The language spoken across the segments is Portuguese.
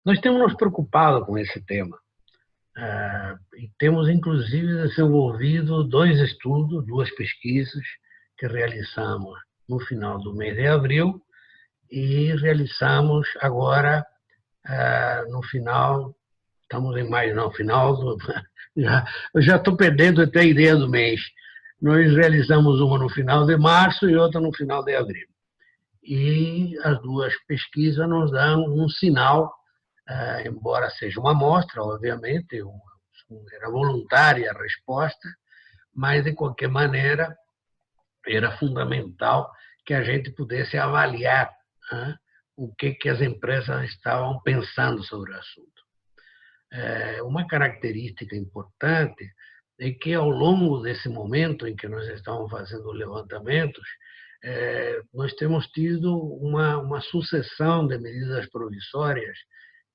Nós temos nos preocupado com esse tema. E temos, inclusive, desenvolvido dois estudos, duas pesquisas que realizamos no final do mês de abril e realizamos agora no final, estamos em maio, não, final do, eu já estou perdendo até a ideia do mês. Nós realizamos uma no final de março e outra no final de abril. E as duas pesquisas nos dão um sinal, embora seja uma amostra, obviamente, era voluntária a resposta, mas, de qualquer maneira, era fundamental que a gente pudesse avaliar o que as empresas estavam pensando sobre o assunto. Uma característica importante é que, ao longo desse momento em que nós estamos fazendo levantamentos, nós temos tido uma sucessão de medidas provisórias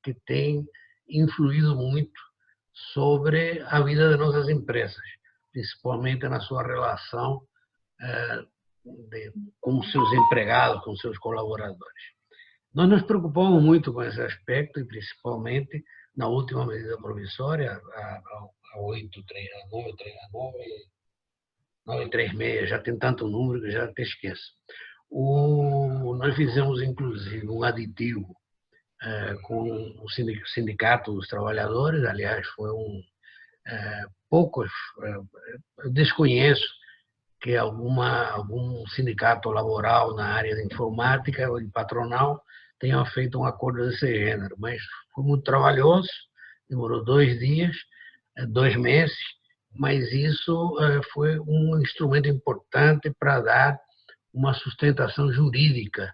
que tem influído muito sobre a vida de nossas empresas, principalmente na sua relação com seus empregados, com seus colaboradores. Nós nos preocupamos muito com esse aspecto e, principalmente, na última medida provisória, a 936, já tem tanto número que já até esqueço. Nós fizemos, inclusive, um aditivo com o Sindicato dos Trabalhadores, aliás, foi poucos, eu desconheço que algum sindicato laboral na área de informática ou de patronal tenha feito um acordo desse gênero, mas foi muito trabalhoso, demorou 2 dias, 2 meses, mas isso foi um instrumento importante para dar uma sustentação jurídica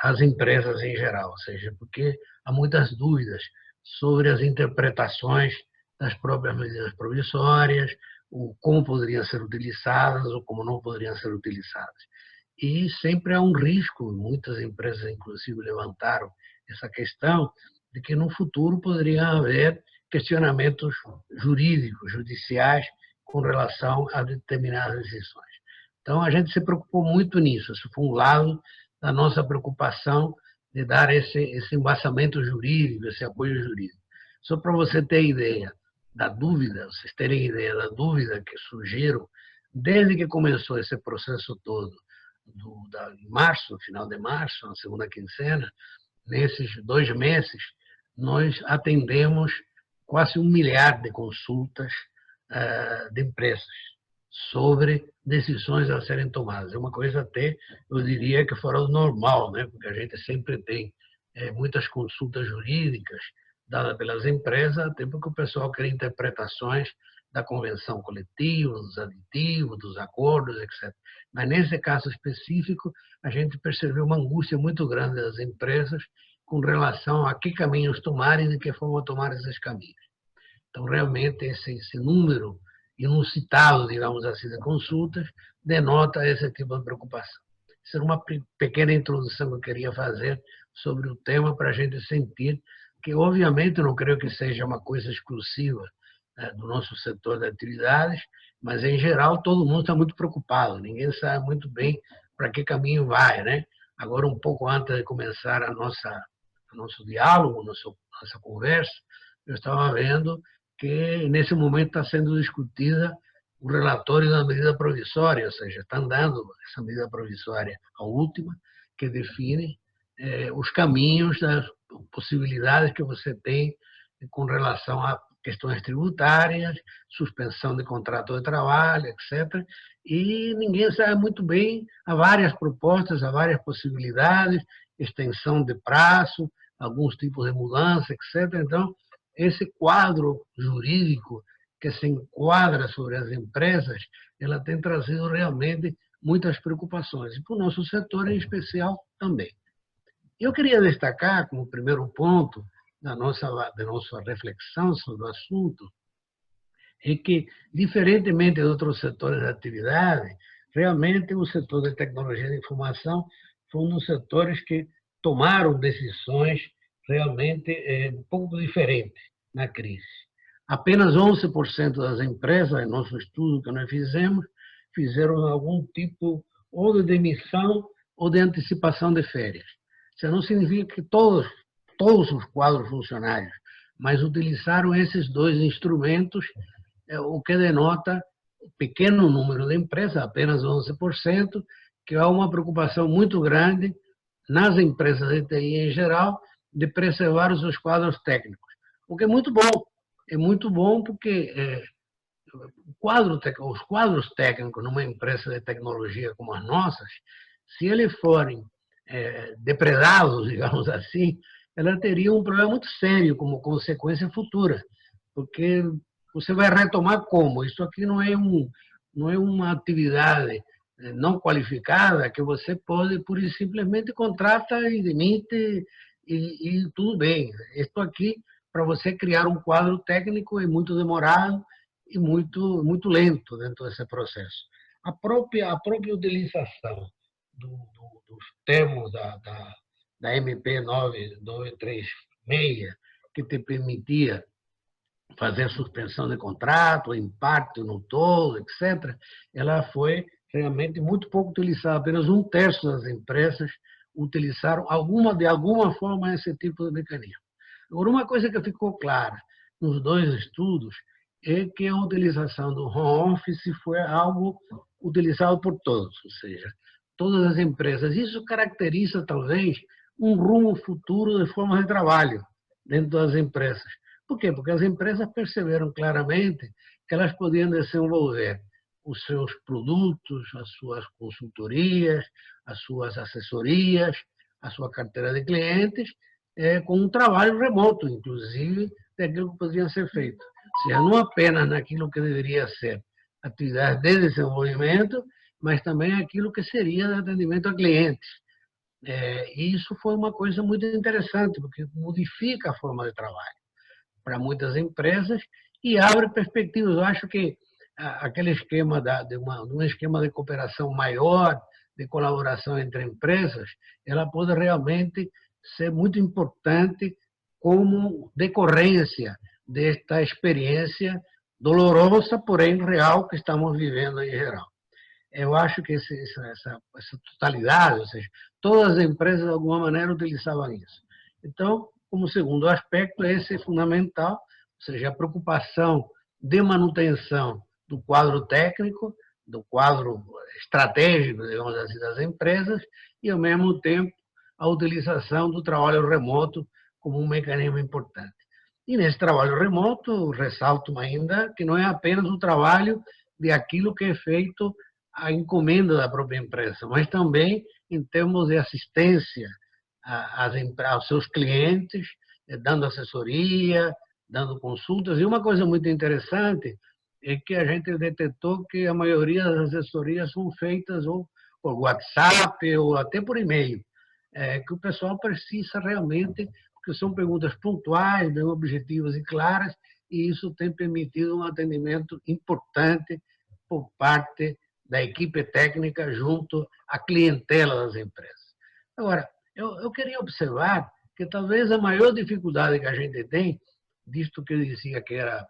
às empresas em geral, ou seja, porque há muitas dúvidas sobre as interpretações das próprias medidas provisórias, como poderiam ser utilizadas ou como não poderiam ser utilizadas. E sempre há um risco, muitas empresas, inclusive, levantaram essa questão, de que no futuro poderiam haver questionamentos jurídicos, judiciais, com relação a determinadas decisões. Então, a gente se preocupou muito nisso. Isso foi um lado da nossa preocupação de dar esse embasamento jurídico, esse apoio jurídico. Só para você ter ideia da dúvida, vocês terem ideia da dúvida que surgiram desde que começou esse processo todo, de março, final de março, na segunda quinzena, nesses 2 meses, nós atendemos quase 1 milhar de consultas de empresas sobre decisões a serem tomadas. É uma coisa até, eu diria, que fora do normal, né? Porque a gente sempre tem muitas consultas jurídicas dadas pelas empresas, até porque o pessoal quer interpretações da convenção coletiva, dos aditivos, dos acordos, etc. Mas, nesse caso específico, a gente percebeu uma angústia muito grande das empresas com relação a que caminhos tomar e de que forma tomar esses caminhos. Então, realmente, esse número inusitado, digamos assim, de consultas, denota esse tipo de preocupação. Isso era uma pequena introdução que eu queria fazer sobre o tema, para a gente sentir que, obviamente, não creio que seja uma coisa exclusiva do nosso setor de atividades, mas, em geral, todo mundo está muito preocupado, ninguém sabe muito bem para que caminho vai, né? Agora, um pouco antes de começar o nosso diálogo, nossa conversa, eu estava vendo que, nesse momento, está sendo discutida o relatório da medida provisória, ou seja, está andando essa medida provisória, a última, que define os caminhos, das possibilidades que você tem com relação a questões tributárias, suspensão de contrato de trabalho, etc. E ninguém sabe muito bem, há várias propostas, há várias possibilidades, extensão de prazo, alguns tipos de mudança, etc. Então, esse quadro jurídico que se enquadra sobre as empresas, ela tem trazido realmente muitas preocupações, e para o nosso setor em especial também. Eu queria destacar, como primeiro ponto da nossa reflexão sobre o assunto, é que, diferentemente de outros setores de atividade, realmente o setor de tecnologia de informação foi um dos setores que tomaram decisões realmente um pouco diferentes na crise. Apenas 11% das empresas, em nosso estudo que nós fizemos, fizeram algum tipo ou de demissão ou de antecipação de férias. Isso não significa que todos os quadros funcionários, mas utilizaram esses dois instrumentos, o que denota pequeno número de empresas, apenas 11%, que há uma preocupação muito grande nas empresas de TI em geral de preservar os seus quadros técnicos, o que é muito bom. É muito bom porque os quadros técnicos numa empresa de tecnologia como as nossas, se eles forem depredados, digamos assim, ela teria um problema muito sério como consequência futura, porque você vai retomar como? Isso aqui não é uma atividade não qualificada que você pode, pura e simplesmente, contrata e demite e tudo bem. Isso aqui, para você criar um quadro técnico, é muito demorado e muito lento dentro desse processo. A própria utilização dos termos da MP 936, que te permitia fazer suspensão de contrato, em parte, no todo, etc., ela foi realmente muito pouco utilizada. Apenas 1/3 das empresas utilizaram de alguma forma esse tipo de mecanismo. Agora, uma coisa que ficou clara nos dois estudos é que a utilização do home office foi algo utilizado por todos, ou seja, todas as empresas. Isso caracteriza, talvez, um rumo futuro de forma de trabalho dentro das empresas. Por quê? Porque as empresas perceberam claramente que elas podiam desenvolver os seus produtos, as suas consultorias, as suas assessorias, a sua carteira de clientes, com um trabalho remoto, inclusive, daquilo que poderia ser feito. Ou seja, não apenas naquilo que deveria ser atividade de desenvolvimento, mas também aquilo que seria de atendimento a clientes. E isso foi uma coisa muito interessante, porque modifica a forma de trabalho para muitas empresas e abre perspectivas. Eu acho que aquele esquema de um esquema de cooperação maior, de colaboração entre empresas, ela pode realmente ser muito importante como decorrência desta experiência dolorosa, porém real, que estamos vivendo em geral. Eu acho que essa totalidade, ou seja, todas as empresas, de alguma maneira, utilizavam isso. Então, como segundo aspecto, esse é fundamental, ou seja, a preocupação de manutenção do quadro técnico, do quadro estratégico, digamos assim, das empresas, e, ao mesmo tempo, a utilização do trabalho remoto como um mecanismo importante. E, nesse trabalho remoto, ressalto ainda que não é apenas o trabalho de aquilo que é feito à encomenda da própria empresa, mas também em termos de assistência aos seus clientes, dando assessoria, dando consultas. E uma coisa muito interessante é que a gente detectou que a maioria das assessorias são feitas ou por WhatsApp ou até por e-mail, que o pessoal precisa realmente, porque são perguntas pontuais, bem objetivas e claras, e isso tem permitido um atendimento importante por parte da equipe técnica junto à clientela das empresas. Agora, eu queria observar que talvez a maior dificuldade que a gente tem, visto que eu dizia que era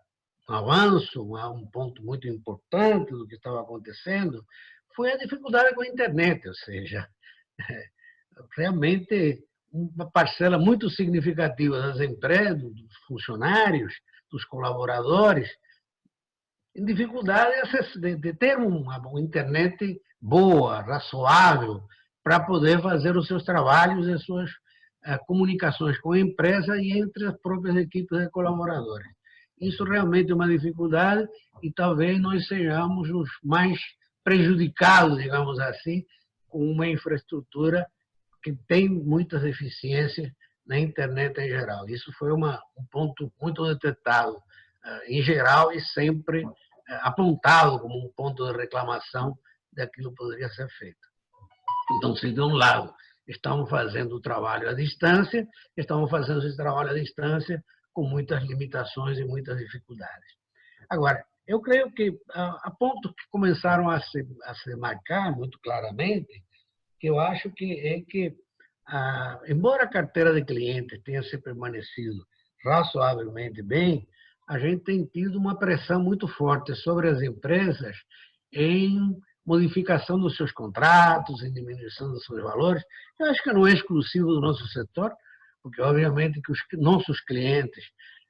um avanço, um ponto muito importante do que estava acontecendo, foi a dificuldade com a internet, ou seja, realmente uma parcela muito significativa das empresas, dos funcionários, dos colaboradores, em dificuldade de ter uma internet boa, razoável, para poder fazer os seus trabalhos e as suas comunicações com a empresa e entre as próprias equipes de colaboradores. Isso realmente é uma dificuldade e talvez nós sejamos os mais prejudicados, digamos assim, com uma infraestrutura que tem muitas deficiências na internet em geral. Isso foi um ponto muito detectado em geral e sempre apontado como um ponto de reclamação daquilo que poderia ser feito. Então, se de um lado estamos fazendo o trabalho à distância, estamos fazendo esse trabalho à distância com muitas limitações e muitas dificuldades. Agora, eu creio que há pontos que começaram a se marcar muito claramente, que eu acho que embora a carteira de clientes tenha se permanecido razoavelmente bem, a gente tem tido uma pressão muito forte sobre as empresas em modificação dos seus contratos, em diminuição dos seus valores. Eu acho que não é exclusivo do nosso setor, porque obviamente que os nossos clientes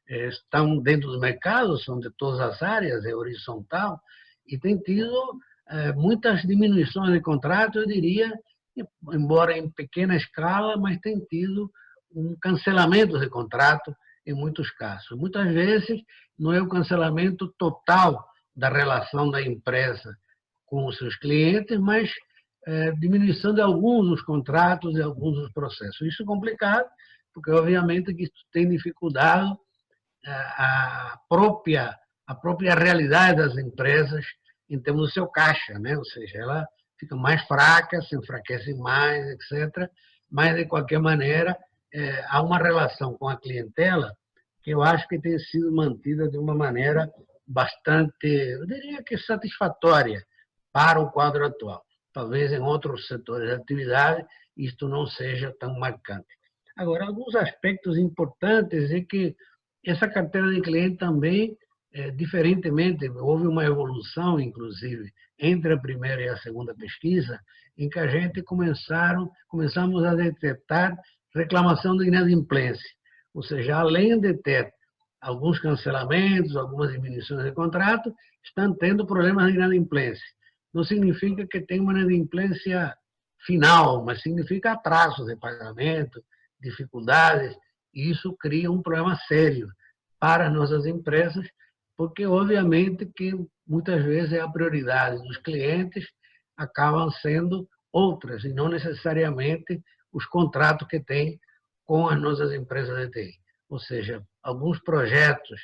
estão dentro do mercado, são de todas as áreas, é horizontal, e tem tido muitas diminuições de contrato, eu diria, embora em pequena escala, mas tem tido um cancelamento de contrato em muitos casos. Muitas vezes não é o cancelamento total da relação da empresa com os seus clientes, mas diminuição de alguns dos contratos e alguns dos processos. Isso é complicado, porque obviamente que isso tem dificultado a própria realidade das empresas em termos do seu caixa, né? Ou seja, ela fica mais fraca, se enfraquece mais, etc. Mas, de qualquer maneira, há uma relação com a clientela que eu acho que tem sido mantida de uma maneira bastante, eu diria que satisfatória para o quadro atual. Talvez em outros setores de atividade isto não seja tão marcante. Agora, alguns aspectos importantes é que essa carteira de cliente também, diferentemente, houve uma evolução, inclusive, entre a primeira e a segunda pesquisa, em que a gente começamos a detectar reclamação de inadimplência. Ou seja, além de ter alguns cancelamentos, algumas diminuições de contrato, estão tendo problemas de inadimplência. Não significa que tem uma inadimplência final, mas significa atrasos de pagamento, dificuldades, e isso cria um problema sério para as nossas empresas, porque, obviamente, que muitas vezes a prioridade dos clientes acabam sendo outras, e não necessariamente os contratos que têm com as nossas empresas de TI. Ou seja, alguns projetos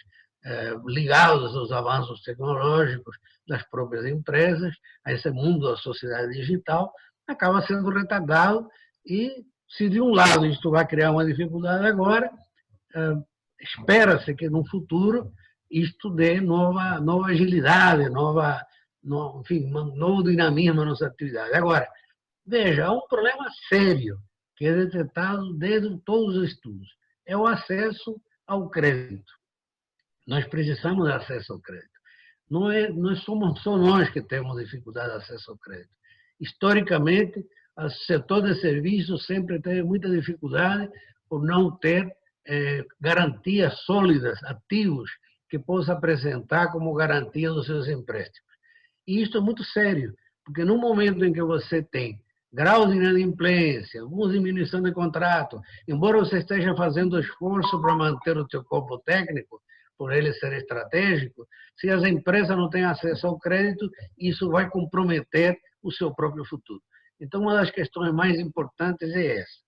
ligados aos avanços tecnológicos das próprias empresas, a esse mundo da sociedade digital, acaba sendo retardado e, se de um lado isto vai criar uma dificuldade agora, espera-se que no futuro isto dê nova agilidade, enfim, novo dinamismo à nossa atividade. Agora, veja, há um problema sério que é detectado desde todos os estudos, é o acesso ao crédito. Nós precisamos de acesso ao crédito. Não somos só nós que temos dificuldade de acesso ao crédito. Historicamente, o setor de serviços sempre teve muita dificuldade por não ter garantias sólidas, ativos, que possa apresentar como garantia dos seus empréstimos. E isso é muito sério, porque no momento em que você tem grau de inadimplência, alguma diminuição de contrato, embora você esteja fazendo esforço para manter o seu corpo técnico, por ele ser estratégico, se as empresas não têm acesso ao crédito, isso vai comprometer o seu próprio futuro. Então, uma das questões mais importantes é essa.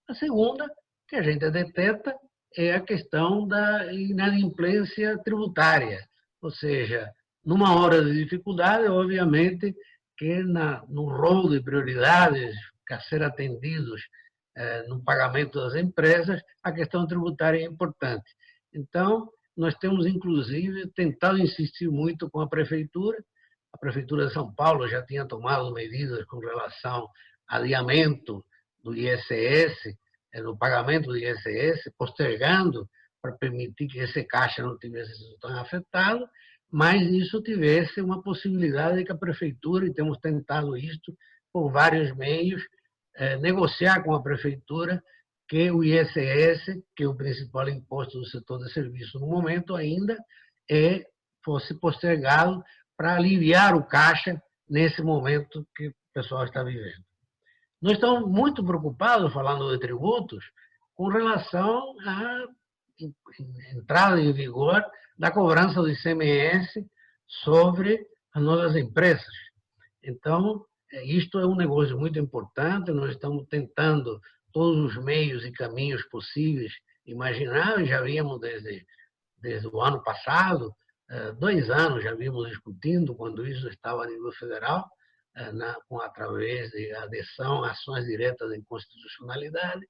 A segunda, que a gente detecta, é a questão da inadimplência tributária, ou seja, numa hora de dificuldade, obviamente, que no rol de prioridades a ser atendidos no pagamento das empresas, a questão tributária é importante. Então, nós temos, inclusive, tentado insistir muito com a Prefeitura. A Prefeitura de São Paulo já tinha tomado medidas com relação ao adiamento do ISS, no pagamento do ISS, postergando para permitir que esse caixa não tivesse sido tão afetado, mas isso tivesse uma possibilidade de que a Prefeitura, e temos tentado isto por vários meios, negociar com a Prefeitura que o ISS, que é o principal imposto do setor de serviço no momento ainda, fosse postergado para aliviar o caixa nesse momento que o pessoal está vivendo. Nós estamos muito preocupados, falando de tributos, com relação à entrada em vigor da cobrança do ICMS sobre as nossas empresas. Então, isto é um negócio muito importante, nós estamos tentando todos os meios e caminhos possíveis, imagináveis, já víamos desde o ano passado, 2 anos já vimos discutindo, quando isso estava a nível federal, através de adesão a ações diretas de inconstitucionalidade,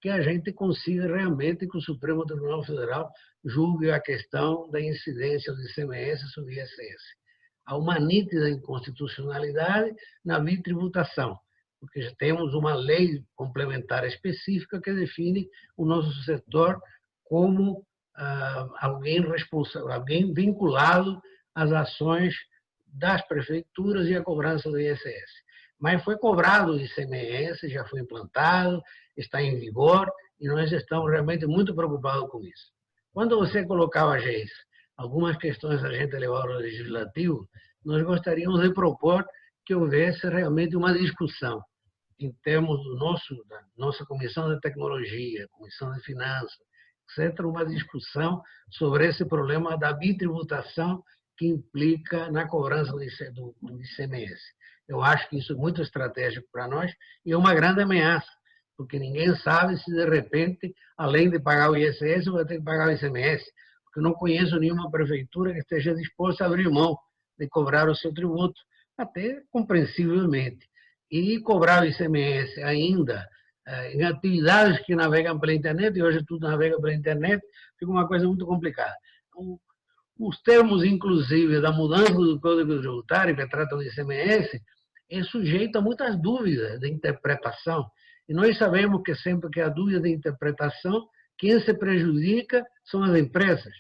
que a gente consiga realmente que o Supremo Tribunal Federal julgue a questão da incidência do ICMS sobre o ISS. Há uma nítida inconstitucionalidade na bitributação, porque já temos uma lei complementar específica que define o nosso setor como alguém responsável, alguém vinculado às ações das prefeituras e à cobrança do ISS. Mas foi cobrado o ICMS, já foi implantado, está em vigor, e nós estamos realmente muito preocupados com isso. Quando você colocava, Geis, algumas questões a gente levar ao legislativo, nós gostaríamos de propor que houvesse realmente uma discussão em termos da nossa Comissão de Tecnologia, Comissão de Finanças, etc., uma discussão sobre esse problema da bitributação que implica na cobrança do ICMS. Eu acho que isso é muito estratégico para nós e é uma grande ameaça, porque ninguém sabe se, de repente, além de pagar o ISS, vai ter que pagar o ICMS, porque eu não conheço nenhuma prefeitura que esteja disposta a abrir mão de cobrar o seu tributo, até compreensivelmente. E cobrar o ICMS ainda em atividades que navegam pela internet, e hoje tudo navega pela internet, fica uma coisa muito complicada. Os termos, inclusive, da mudança do Código Tributário, que trata do ICMS, é sujeito a muitas dúvidas de interpretação. E nós sabemos que sempre que há dúvida de interpretação, quem se prejudica são as empresas,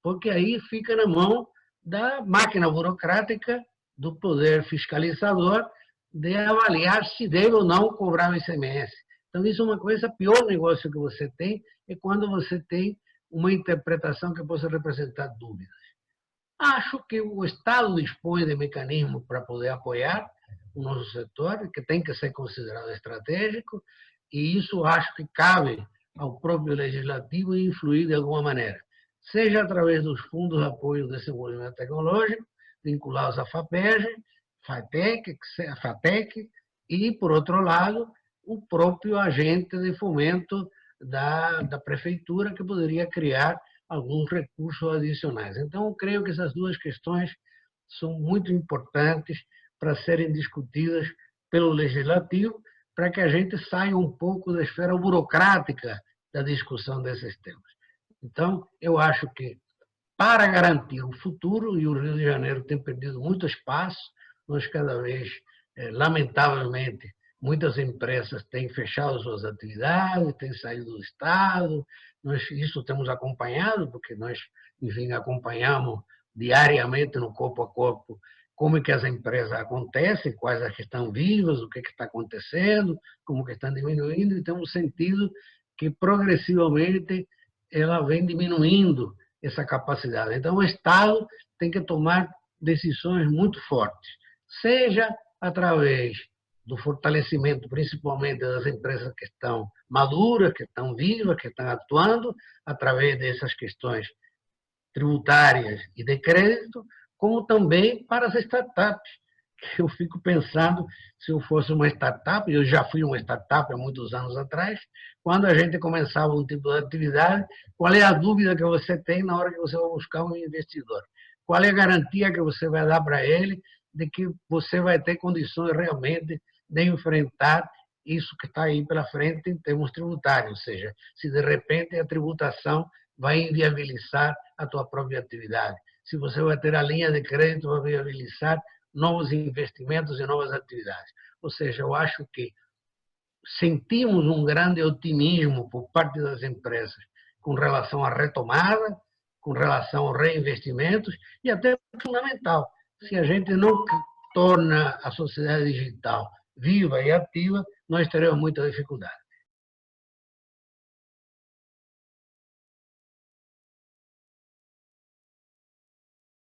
porque aí fica na mão da máquina burocrática, do poder fiscalizador, de avaliar se deve ou não cobrar o ICMS. Então, isso é uma coisa, pior negócio que você tem é quando você tem uma interpretação que possa representar dúvidas. Acho que o Estado dispõe de mecanismos para poder apoiar o nosso setor, que tem que ser considerado estratégico, e isso acho que cabe ao próprio Legislativo influir de alguma maneira, seja através dos fundos de apoio ao desenvolvimento tecnológico, vinculados à FAPEG, FATEC, e, por outro lado, o próprio agente de fomento da prefeitura, que poderia criar alguns recursos adicionais. Então, eu creio que essas duas questões são muito importantes para serem discutidas pelo Legislativo, para que a gente saia um pouco da esfera burocrática da discussão desses temas. Então, eu acho que, para garantir o futuro, e o Rio de Janeiro tem perdido muito espaço, nós cada vez, lamentavelmente, muitas empresas têm fechado suas atividades, têm saído do Estado, isso temos acompanhado, porque nós, enfim, acompanhamos diariamente no corpo a corpo como é que as empresas acontecem, quais as que estão vivas, o que está acontecendo, como que estão diminuindo, e temos sentido que progressivamente ela vem diminuindo essa capacidade. Então, o Estado tem que tomar decisões muito fortes, seja através do fortalecimento, principalmente das empresas que estão maduras, que estão vivas, que estão atuando, através dessas questões tributárias e de crédito, como também para as startups. Eu fico pensando, se eu fosse uma startup, eu já fui uma startup há muitos anos atrás, quando a gente começava um tipo de atividade, qual é a dúvida que você tem na hora que você vai buscar um investidor? Qual é a garantia que você vai dar para ele de que você vai ter condições realmente de enfrentar isso que está aí pela frente em termos tributários, ou seja, se de repente a tributação vai inviabilizar a tua própria atividade, se você vai ter a linha de crédito para viabilizar novos investimentos e novas atividades. Ou seja, eu acho que sentimos um grande otimismo por parte das empresas com relação à retomada, com relação aos reinvestimentos, e até fundamental, se a gente não torna a sociedade digital viva e ativa, nós teremos muita dificuldade.